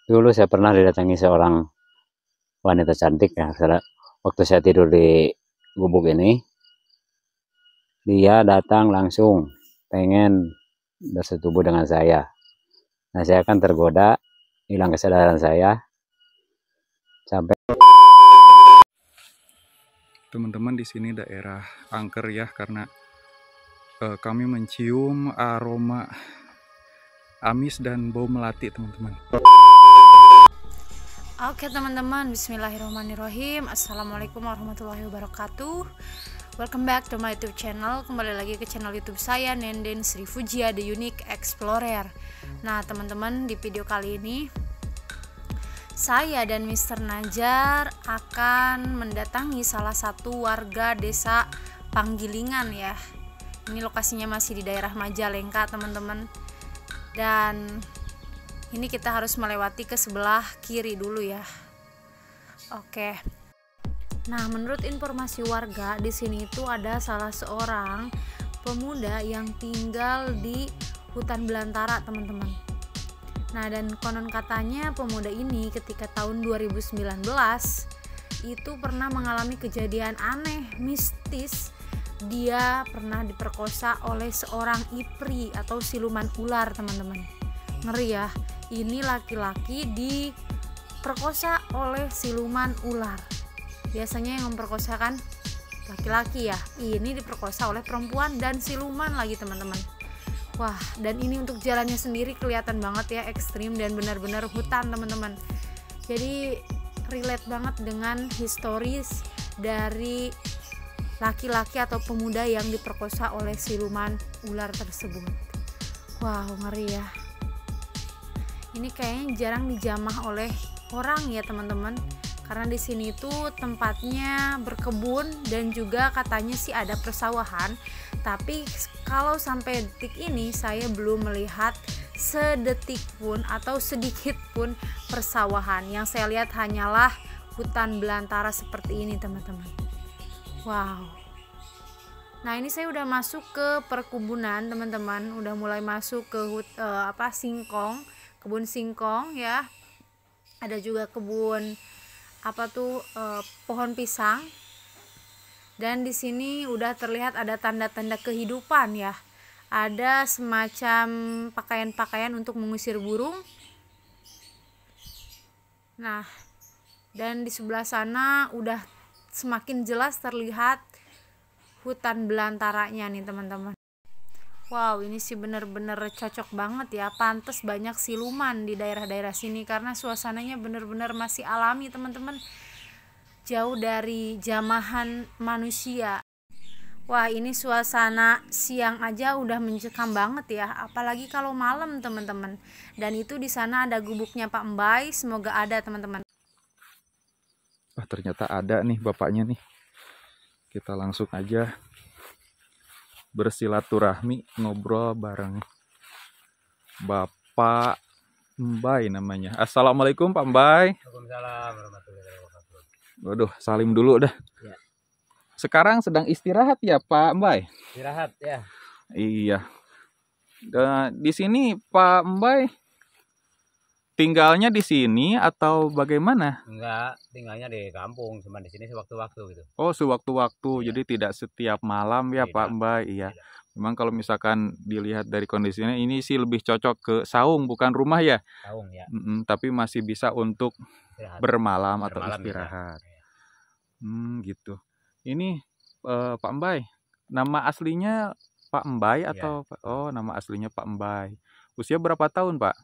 Dulu saya pernah didatangi seorang wanita cantik ya, waktu saya tidur di gubuk ini, dia datang langsung pengen bersetubuh dengan saya. Nah, saya kan tergoda, hilang kesadaran saya, sampai teman-teman. Di sini daerah angker ya, karena kami mencium aroma amis dan bau melati, teman-teman. Oke teman-teman, bismillahirrahmanirrahim. Assalamualaikum warahmatullahi wabarakatuh. Welcome back to my YouTube channel. Kembali lagi ke channel YouTube saya, Nenden Sri Fujia The Unique Explorer. Nah teman-teman, di video kali ini saya dan Mr. Najar akan mendatangi salah satu warga desa Panggilingan ya. Ini lokasinya masih di daerah Majalengka teman-teman. Dan ini kita harus melewati ke sebelah kiri dulu ya. Oke. Nah, menurut informasi warga, di sini itu ada salah seorang pemuda yang tinggal di hutan belantara, teman-teman. Nah, dan konon katanya pemuda ini ketika tahun 2019 itu pernah mengalami kejadian aneh, mistis. Dia pernah diperkosa oleh seorang ipri atau siluman ular, teman-teman. Ngeri ya. Ini laki-laki diperkosa oleh siluman ular. Biasanya yang memperkosa kan laki-laki ya. Ini diperkosa oleh perempuan dan siluman lagi, teman-teman. Wah, dan ini untuk jalannya sendiri kelihatan banget ya, ekstrim dan benar-benar hutan, teman-teman. Jadi relate banget dengan historis dari laki-laki atau pemuda yang diperkosa oleh siluman ular tersebut. Wow, ngeri ya. Ini kayaknya jarang dijamah oleh orang ya teman-teman, karena di sini tuh tempatnya berkebun dan juga katanya sih ada persawahan. Tapi kalau sampai detik ini saya belum melihat sedetik pun atau sedikit pun persawahan. Yang saya lihat hanyalah hutan belantara seperti ini, teman-teman. Wow. Nah, ini saya udah masuk ke perkebunan, teman-teman. Udah mulai masuk ke singkong, kebun singkong ya. Ada juga kebun pohon pisang. Dan di sini udah terlihat ada tanda-tanda kehidupan ya. Ada semacam pakaian-pakaian untuk mengusir burung. Nah, dan di sebelah sana udah semakin jelas terlihat hutan belantaranya nih, teman-teman. Wow, ini sih bener-bener cocok banget ya. Pantes banyak siluman di daerah-daerah sini karena suasananya bener-bener masih alami, teman-teman. Jauh dari jamahan manusia. Wah, ini suasana siang aja udah mencekam banget ya, apalagi kalau malam, teman-teman. Dan itu di sana ada gubuknya Pak Mbai, semoga ada, teman-teman. Wah, ternyata ada nih bapaknya nih. Kita langsung aja bersilaturahmi, ngobrol bareng Bapak Mbai namanya. Assalamualaikum Pak Mbai. Waalaikumsalam warahmatullahi wabarakatuh. Waduh, salim dulu dah. Ya. Sekarang sedang istirahat ya Pak Mbai? Istirahat ya. Iya. Dan di sini Pak Mbai tinggalnya di sini atau bagaimana? Enggak, tinggalnya di kampung, cuma di sini sewaktu-waktu gitu. Oh, sewaktu-waktu. Iya. Jadi tidak setiap malam ya Tidak. Pak Mbai. Iya. Tidak. Memang kalau misalkan dilihat dari kondisinya ini sih lebih cocok ke saung bukan rumah ya. Saung ya. Tapi masih bisa untuk Istirahat. bermalam atau Bermalam istirahat. bisa. Gitu. Ini Pak Mbai. Nama aslinya Pak Mbai Iya. atau oh, nama aslinya Pak Mbai. Usia berapa tahun, Pak?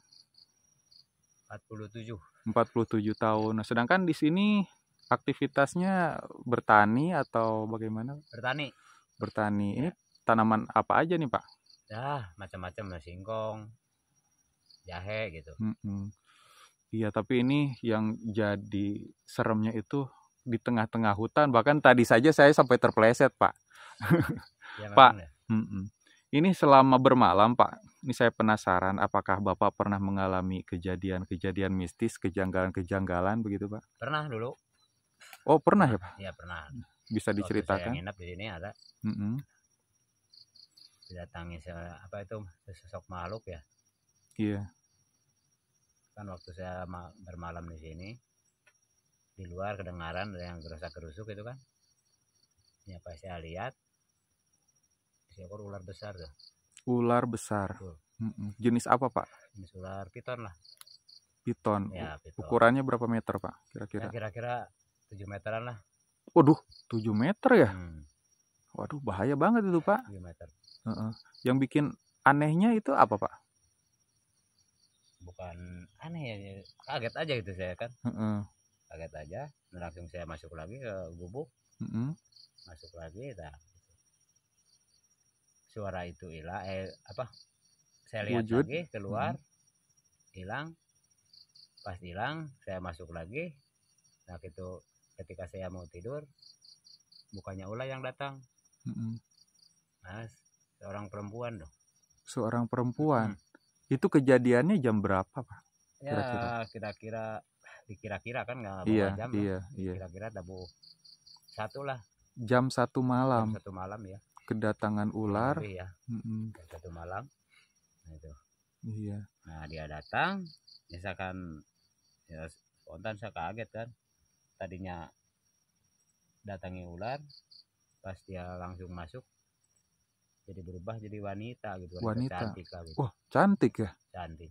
47. 47 tahun. Nah, sedangkan di sini aktivitasnya bertani atau bagaimana? Bertani. Bertani. Ya. Ini tanaman apa aja nih, Pak? Ya, macam-macam, singkong, jahe gitu. Iya, tapi ini yang jadi seremnya itu di tengah-tengah hutan. Bahkan tadi saja saya sampai terpeleset, Pak. Ya, Pak, ya. Ini selama bermalam, Pak, ini saya penasaran apakah Bapak pernah mengalami kejadian-kejadian mistis, kejanggalan-kejanggalan begitu, Pak? Pernah dulu. Oh, pernah ya, Pak? Iya, pernah. Bisa Waktu diceritakan? saya nginep di sini ada. Didatangi sesosok makhluk ya. Iya. kan waktu saya bermalam di sini, di luar kedengaran ada yang gerusak-gerusuk itu kan. Ya pas saya lihat seekor ular besar tuh. Ular besar. Betul. Jenis apa Pak? Jenis ular piton lah. Piton. Ya, piton. Ukurannya berapa meter Pak kira-kira? Ya, kira-kira 7 meteran lah. Waduh, 7 meter ya? Waduh, bahaya banget itu Pak. 7 meter. Yang bikin anehnya itu apa Pak? Bukan aneh ya, kaget aja gitu saya kan. Kaget aja, langsung saya masuk lagi ke gubuk. Masuk lagi, suara itu hilang, saya lihat wujud lagi keluar, hilang. Pas hilang saya masuk lagi. Nah itu ketika saya mau tidur, bukannya ular yang datang. Nah, seorang perempuan dong. Seorang perempuan. Itu kejadiannya jam berapa Pak? Ya kira-kira kan nggak bawa jam. Iya. Kira-kira tabu 1 lah. Jam 1 malam. Jam 1 malam ya. Kedatangan ular. Ya. Jam 1 malam. Nah itu. Iya. Nah dia datang, misalkan ya spontan saya kaget kan. Tadinya datangi ular, pas dia langsung masuk jadi berubah jadi wanita gitu. Wanita. Cantik lah gitu. Wah, cantik ya? Cantik.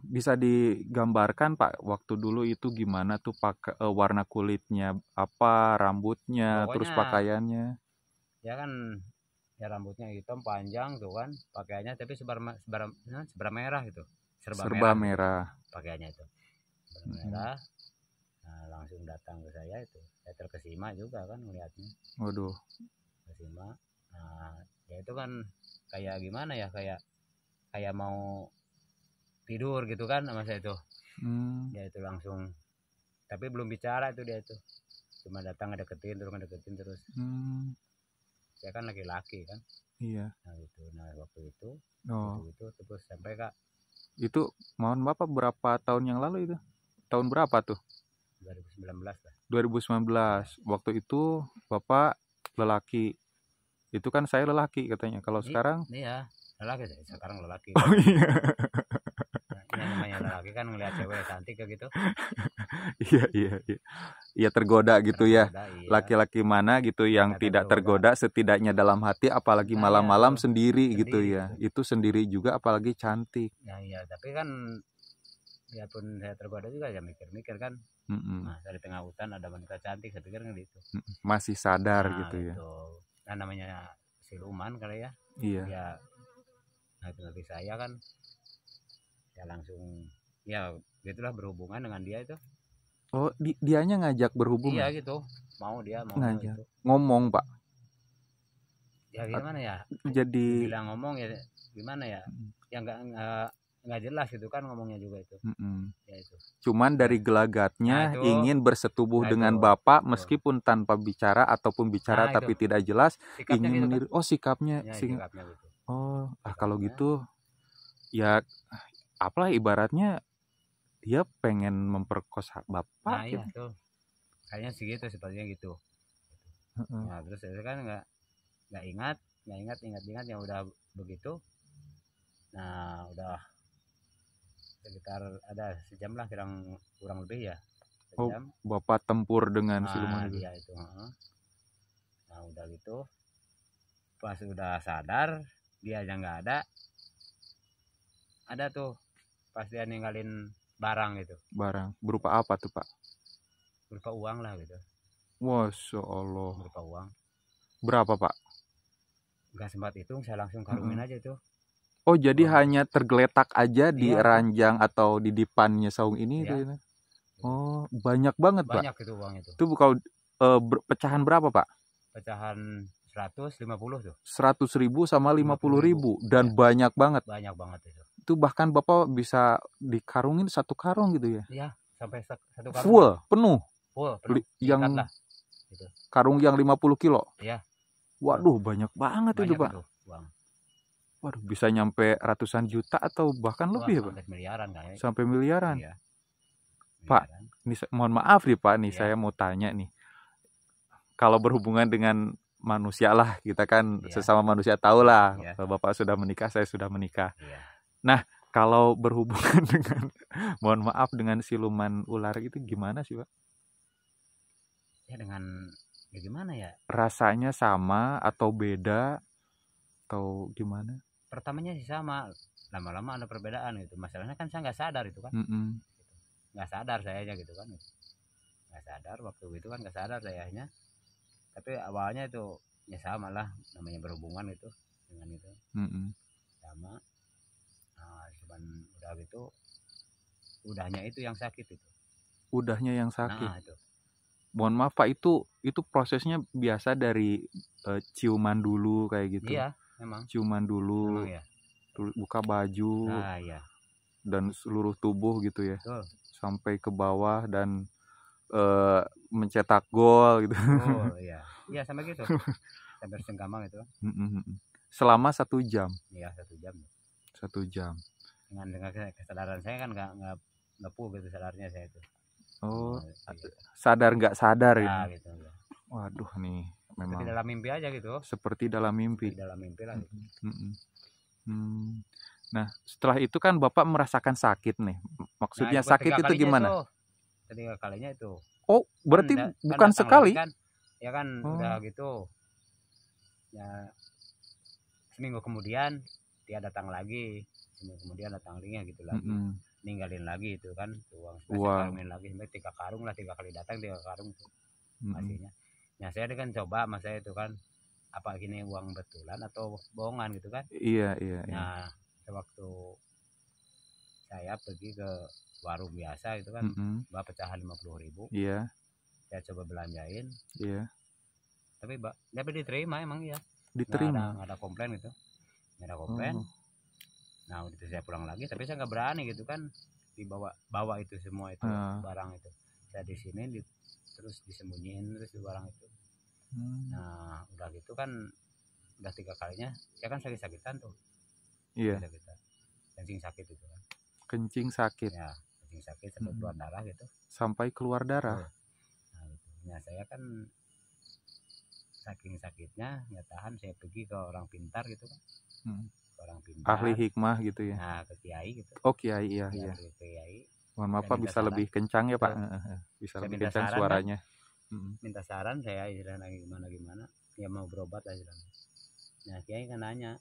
Bisa digambarkan Pak waktu dulu itu gimana tuh pakai warna kulitnya apa, rambutnya, pokoknya, terus pakaiannya? Ya kan ya rambutnya hitam panjang tuh kan, pakaiannya tapi serba merah gitu. Serba merah. Gitu, pakaiannya itu. Serba merah. Nah, langsung datang ke saya itu. Saya terkesima juga kan melihatnya. Waduh. Terkesima. Nah, ya itu kan kayak gimana ya, kayak mau tidur gitu kan sama saya itu. Dia itu langsung, tapi belum bicara itu dia itu, cuma datang ngedeketin terus. Saya kan laki-laki kan. Iya. Nah gitu. Nah waktu itu terus sampai Kak. Itu mohon Bapak berapa tahun yang lalu itu? Tahun berapa tuh? 2019 lah. 2019. Waktu itu Bapak lelaki. Itu kan saya lelaki katanya. Kalau sekarang? Iya, lelaki saya. Sekarang lelaki. Oh iya. Nah, namanya lelaki kan ngelihat cewek cantik kayak gitu. Iya. Iya tergoda gitu ya. Iya. Laki-laki mana gitu yang tidak tergoda setidaknya dalam hati, apalagi malam-malam sendiri gitu ya. Itu sendiri juga apalagi cantik. Ya iya, tapi kan ya pun saya tergoda juga ya mikir-mikir kan. Nah, dari tengah hutan ada wanita cantik, saya pikir gitu. Masih sadar gitu ya. Nah namanya siluman kali ya. Iya. Ya, nah itu saya kan ya langsung ya gitulah berhubungan dengan dia itu. Oh, dianya ngajak berhubungan? Iya gitu, mau ngajak. Gitu. Ngomong Pak? Ya gimana ya? Jadi bilang ngomong ya gimana ya? Ya nggak jelas gitu kan ngomongnya juga itu. Ya itu. Cuman dari gelagatnya ingin bersetubuh dengan Bapak meskipun tanpa bicara ataupun bicara tapi tidak jelas, sikapnya ingin gitu meniru. Kan? Oh sikapnya. Ya, sikapnya gitu. Oh, kalau gitu ya apalah ibaratnya dia pengen memperkosa Bapak. Nah iya tuh. Kayaknya segitu sepertinya gitu. Nah terus saya kan nggak ingat yang udah begitu. Nah udah sekitar ada sejam lah kurang lebih ya. Sejam. Oh, Bapak tempur dengan siluman itu. Iya itu. Nah udah gitu, pas udah sadar dia aja nggak ada tuh pas dia ninggalin barang gitu. Barang berupa apa tuh Pak? Berupa uang lah gitu. Masya Allah. Berupa uang. Berapa Pak? Nggak sempat hitung, saya langsung karungin aja tuh. Oh jadi hanya tergeletak aja di ranjang atau di dipannya saung ini itu. Oh banyak banget Pak. Banyak itu uang itu. Itu bukan pecahan berapa Pak? Pecahan 150 tuh. 100.000 sama 50.000 dan banyak banget. Banyak banget itu. Itu bahkan Bapak bisa dikarungin 1 karung gitu ya? Iya sampai 1 karung. Full penuh. Full. Yang lah, gitu. Karung yang 50 kilo. Iya. Waduh banyak banget itu Pak. Uang. Waduh bisa nyampe ratusan juta atau bahkan lebih ya Pak? Sampai miliaran kayaknya. Sampai miliaran. Iya. Pak, ini mohon maaf nih Pak nih saya mau tanya nih. Kalau berhubungan dengan manusia lah, kita kan sesama manusia tahu lah. Bapak sudah menikah, saya sudah menikah. Nah, Kalau berhubungan dengan, mohon maaf, dengan siluman ular itu gimana sih Pak? Ya dengan, ya gimana ya? Rasanya sama atau beda atau gimana? Pertamanya sih sama, lama-lama ada perbedaan gitu. Masalahnya kan saya nggak sadar itu kan. Nggak sadar sayanya gitu kan. Nggak sadar waktu itu kan, nggak sadar sayanya. Tapi awalnya itu ya sama lah, namanya berhubungan itu dengan itu. Sama. Nah, cuman udah gitu, udahnya itu yang sakit itu. Udahnya yang sakit. Nah, itu. Mohon maaf Pak, itu prosesnya biasa dari ciuman dulu kayak gitu. Iya, memang. Ciuman dulu. Memang ya. Buka baju. Nah, iya. Dan seluruh tubuh gitu ya. Betul. Sampai ke bawah dan mencetak gol gitu. Oh iya. Iya sampai gitu. Sampai sengkamang itu. Selama 1 jam. Iya 1 jam. 1 jam. Dengan kesadaran saya kan nggak full gitu sadarnya saya itu. Oh, sadar nggak sadar ya. Gitu. Waduh nih, memang. Seperti dalam mimpi aja gitu. Seperti dalam mimpi. Seperti dalam mimpi lah. Gitu. Nah, setelah itu kan Bapak merasakan sakit nih. Maksudnya sakit itu gimana? 3 kalinya itu. Oh, berarti bukan sekali? Kan, ya kan udah gitu. Ya seminggu kemudian dia datang lagi. Seminggu kemudian datang lagi gitu lagi. Ninggalin lagi itu kan uang. Karungin lagi sampai 3 karung lah, 3 kali datang 3 karung tuh. Masihnya. Nah, saya kan coba sama saya itu kan apa gini uang betulan atau bohongan gitu kan. Iya. Nah, waktu saya pergi ke warung biasa gitu kan, bawa pecahan 50.000. Iya. Saya coba belanjain. Iya. Tapi dapat diterima emang ya. Diterima. Nggak ada komplain gitu. Nggak ada komplain. Nah, waktu itu saya pulang lagi, tapi saya nggak berani gitu kan bawa itu semua itu barang itu. Saya di sini terus disembunyiin terus di barang itu. Nah, udah gitu kan udah 3 kalinya, saya kan sakit-sakitan tuh. Iya. Kencing sakit itu kan. Kencing sakit. Ya, kencing sakit sampai keluar darah gitu. Sampai keluar darah. Nah, gitu. Nah, saya kan saking sakitnya nggak tahan, saya pergi ke orang pintar gitu kan. Orang pintar. Ahli hikmah gitu ya. Nah, ke kiai gitu. Oh, kiai iya. Kiai. Mohon maaf Pak, bisa lebih kencang ya Pak. Bisa lebih kencang suaranya. Minta saran saya istilahnya gimana. Ya mau berobat lah istilahnya. Nah, kiai kan nanya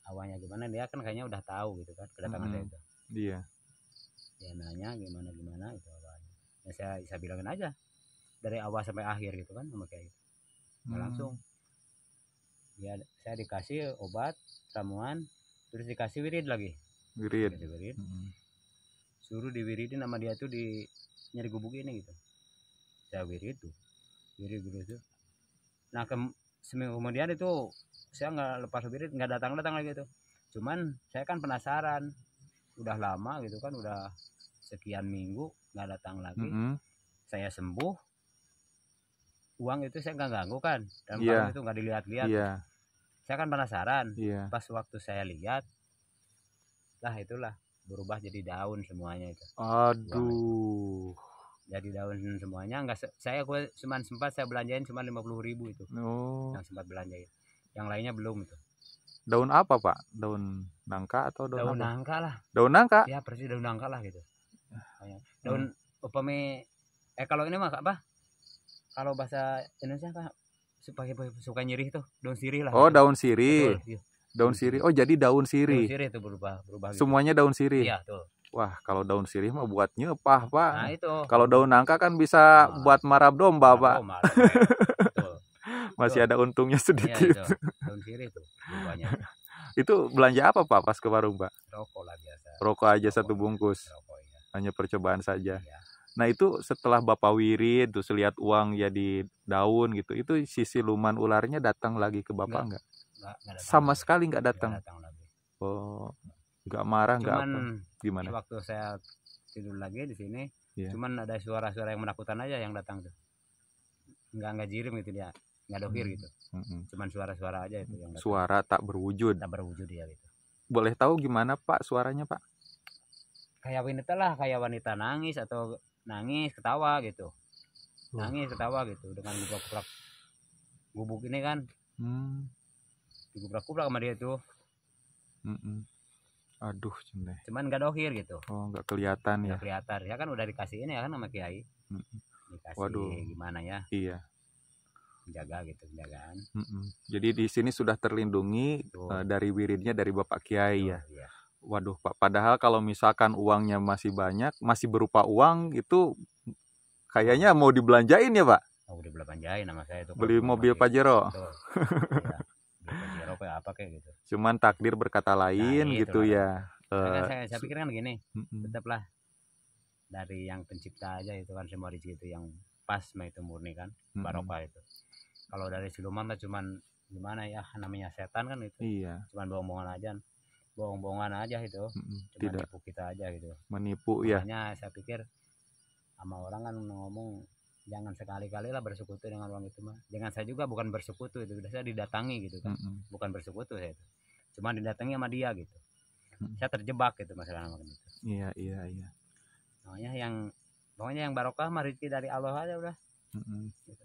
awalnya gimana, dia kan kayaknya udah tahu gitu kan kedatangan saya itu. Iya. Dia nanya gimana itu awalnya. Ya saya bilangin aja dari awal sampai akhir gitu kan sama kiai. Langsung ya saya dikasih obat ramuan, terus dikasih wirid lagi. Wirid. Suruh diwiridin sama dia tuh di nyari gubuk ini gitu. Saya wirid tuh. Nah, seminggu kemudian itu saya nggak lepas wirid, nggak datang lagi tuh. Cuman saya kan penasaran, udah lama gitu kan, udah sekian minggu nggak datang lagi. Saya sembuh, uang itu saya nggak ganggu kan, dan uang itu nggak dilihat-lihat. Saya kan penasaran. Pas waktu saya lihat, lah itulah berubah jadi daun semuanya itu. Aduh. Jadi daun semuanya gue sempat saya belanjain cuma 50.000 itu. Yang sempat belanjain. Yang lainnya belum itu. Daun apa Pak? Daun nangka atau daun apa? Nangka lah. Daun nangka? Ya persis daun nangka lah gitu. Daun upami kalau ini mah apa? Kalau bahasa Indonesia apa? Supaya suka nyirih tuh, daun sirih lah. Oh, daun sirih. Betul, daun sirih. Oh, jadi daun sirih. Daun sirih itu berubah gitu. Semuanya daun sirih. Iya, tuh. Wah, kalau daun sirih mah buat nyepah, Pak. Nah, itu. Kalau daun nangka kan bisa buat marab domba, Pak. Betul. Masih ada untungnya sedikit. Iya, itu. Daun sirih tuh berubahnya. Itu belanja apa Pak pas ke warung Pak? Rokok lah biasa. Rokok aja 1 bungkus. Rokok, ya. Hanya percobaan saja. Iya. Nah, itu setelah Bapak wirid terus lihat uang jadi daun gitu, itu si siluman ularnya datang lagi ke Bapak enggak? Sama sekali enggak datang. Oh, enggak marah, enggak apa? Gimana? Waktu saya tidur lagi di sini, cuman ada suara-suara yang menakutkan aja yang datang tuh. Enggak jirim gitu dia, enggak dohir gitu. Cuman suara-suara aja itu yang datang. Suara tak berwujud. Tak berwujud ya gitu. Boleh tahu gimana Pak suaranya Pak? Kayak wanita nangis atau nangis ketawa gitu. Nangis ketawa gitu dengan gubrak-gubrak gubuk ini kan. Digubrak-gubrak sama dia tuh. Aduh, cendeh. Cuman nggak dohir gitu. Oh, nggak kelihatan ya. Nggak kelihatan. Ya kan udah dikasih ini ya kan sama Kiai. Dikasih Waduh. gimana ya? Iya. Menjaga gitu, penjagaan. Jadi di sini sudah terlindungi dari wiridnya dari Bapak Kiai ya. Iya. Waduh, Pak. Padahal kalau misalkan uangnya masih banyak, masih berupa uang itu kayaknya mau dibelanjain ya, Pak? Oh, udah belanjain nama saya itu. Beli mobil Pajero. Iya. Pajero apa kayak gitu. Cuman takdir berkata lain gitu ya. Saya pikir kan gini, tetaplah dari yang pencipta aja itu kan semua rezeki itu yang pas itu murni kan, barokah itu. Kalau dari siluman mah cuman gimana ya, namanya setan kan itu. Iya. Cuman bohong-bohongan aja itu. Cuman menipu kita aja gitu. Menipu ya. Makanya saya pikir sama orang kan ngomong jangan sekali-kali lah bersekutu dengan orang itu mah. Jangan, saya juga bukan bersekutu itu, saya didatangi gitu kan. Bukan bersekutu saya itu. Cuman didatangi sama dia gitu. Saya terjebak gitu masalah itu. Iya. Pokoknya yang barokah mah rezeki dari Allah aja udah. Gitu.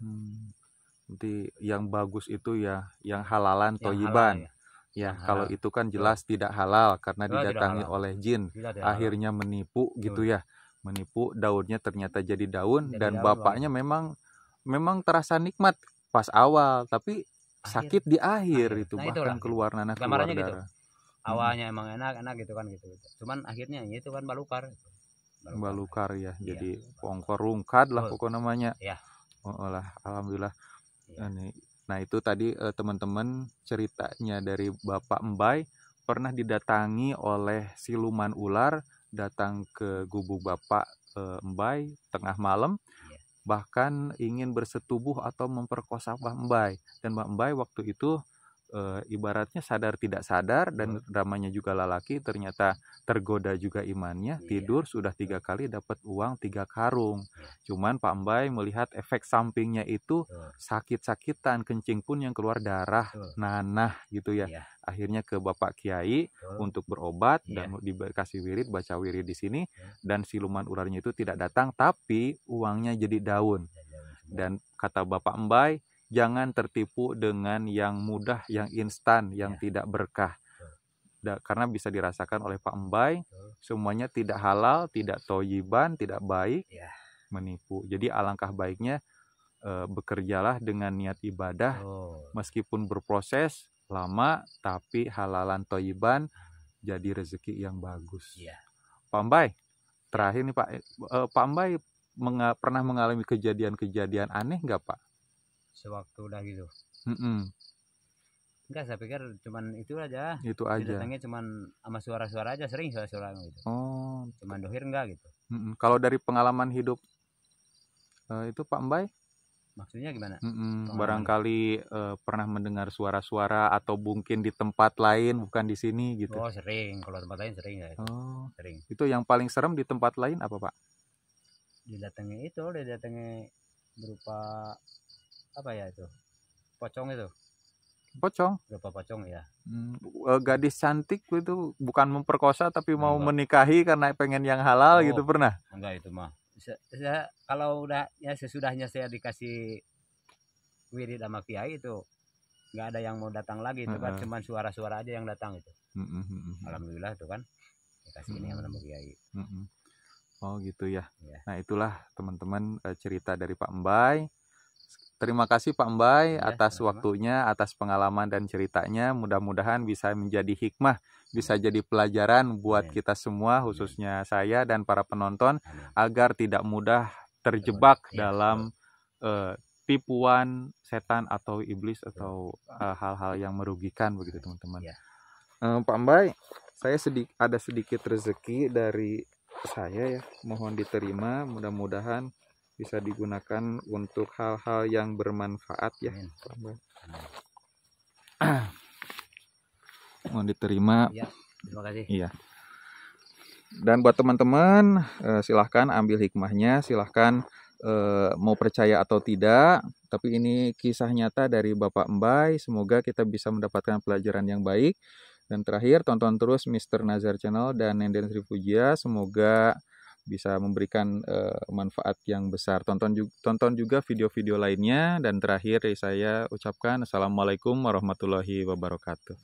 Nanti yang bagus itu ya yang halalan toyiban. Ya, kalau itu kan jelas tidak halal karena didatangi oleh jin. Akhirnya menipu gitu ya. Menipu, daunnya ternyata jadi daun dan bapaknya memang terasa nikmat pas awal, tapi sakit di akhir itu, bahkan keluar nanah keluar darah. Gitu. Awalnya emang enak gitu kan gitu. Cuman akhirnya itu kan balukar ya. Jadi pongkor rungkad lah pokok namanya. Ya. Oh lah, alhamdulillah. Ya. Nah, itu tadi teman-teman ceritanya dari Bapak Mbai pernah didatangi oleh siluman ular, datang ke gubuk Bapak Mbai tengah malam, bahkan ingin bersetubuh atau memperkosa Mbak Mbai. Dan Mbak Mbai waktu itu ibaratnya sadar tidak sadar, dan namanya juga lelaki, ternyata tergoda juga imannya, tidur sudah 3 kali dapat uang 3 karung. Cuman Pak Mbai melihat efek sampingnya itu sakit-sakitan, kencing pun yang keluar darah, nanah gitu ya. Akhirnya ke Bapak Kiai untuk berobat dan dikasih wirid, baca wirid di sini, dan siluman ularnya itu tidak datang, tapi uangnya jadi daun. Dan kata Bapak Mbai, jangan tertipu dengan yang mudah, yang instan, yang tidak berkah. Karena bisa dirasakan oleh Pak Mbai, semuanya tidak halal, tidak toyiban, tidak baik, menipu. Jadi alangkah baiknya bekerjalah dengan niat ibadah, meskipun berproses lama, tapi halalan toyiban, jadi rezeki yang bagus. Pak Mbai, terakhir nih Pak, Pak Mbai pernah mengalami kejadian-kejadian aneh nggak Pak? Sewaktu udah gitu. Enggak, saya pikir cuman itu aja. Datangnya cuman sama suara-suara aja, sering suara-suara gitu. Oh. Cuman dohir enggak gitu. Kalau dari pengalaman hidup itu Pak Mbai? Maksudnya gimana? Barangkali pernah mendengar suara-suara atau mungkin di tempat lain, bukan di sini gitu. Oh, sering. Kalau tempat lain sering ya. Oh. Sering. Itu yang paling serem di tempat lain apa Pak? Didatangi berupa apa ya itu, pocong itu. Berupa pocong ya. Gadis cantik itu bukan memperkosa tapi mau menikahi karena pengen yang halal gitu, pernah? Enggak, itu mah saya kalau udah ya sesudahnya saya dikasih wirid sama Kiai itu nggak ada yang mau datang lagi itu kan, cuman suara-suara aja yang datang itu. Alhamdulillah itu kan dikasih ini sama Kiai. Oh gitu ya. Nah itulah teman-teman cerita dari Pak Mbai. Terima kasih Pak Mbai atas waktunya, atas pengalaman dan ceritanya. Mudah-mudahan bisa menjadi hikmah, bisa jadi pelajaran buat kita semua, khususnya saya dan para penonton, agar tidak mudah terjebak dalam tipuan setan atau iblis atau hal-hal yang merugikan begitu teman-teman. Pak Mbai, saya ada sedikit rezeki dari saya ya, mohon diterima, mudah-mudahan bisa digunakan untuk hal-hal yang bermanfaat ya. Mohon diterima. Terima kasih. Iya. Dan buat teman-teman, silahkan ambil hikmahnya, silahkan mau percaya atau tidak, tapi ini kisah nyata dari Bapak Mbai. Semoga kita bisa mendapatkan pelajaran yang baik. Dan terakhir, tonton terus Mr. Nazar Channel dan Nenden Sri Fujia. Semoga bisa memberikan manfaat yang besar. Tonton juga video-video lainnya. Dan terakhir saya ucapkan Assalamualaikum warahmatullahi wabarakatuh.